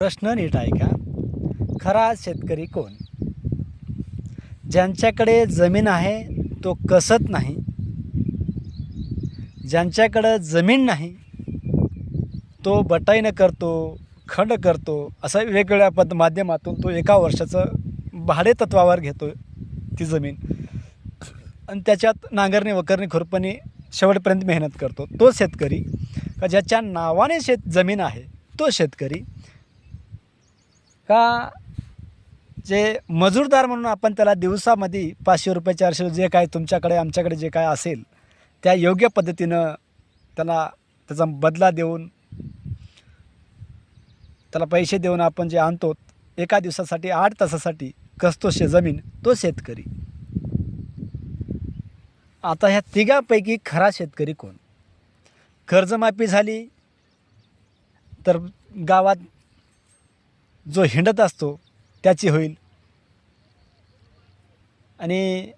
प्रश्न नीट ऐका. खरा शेतकरी कोण? ज्यांच्याकडे जमीन आहे तो कसत नाही, ज्यांच्याकडं जमीन नाही तो बटाईनं करतो, खंड करतो, असं वेगवेगळ्या माध्यमातून तो एका वर्षाचं भाडे तत्वावर घेतो ती जमीन आणि त्याच्यात नांगरणी वखरणी खुरपणी शेवटपर्यंत मेहनत करतो. तो शेतकरी का ज्याच्या नावाने जमीन आहे तो शेतकरी, का जे मजूरदार म्हणून आपण त्याला दिवसामध्ये 500 रुपये 400 जे काय तुमच्याकडे आमच्याकडे जे काय असेल त्या योग्य पद्धतीनं त्याला त्याचा बदला देऊन त्याला पैसे देऊन आपण जे आणतो एका दिवसासाठी 8 तासासाठी कसतो जमीन, तो शेतकरी. आता ह्या तिघांपैकी खरा शेतकरी कोण? कर्जमाफी झाली तर गावात जो हिंडत असतो त्याची होईल, आणि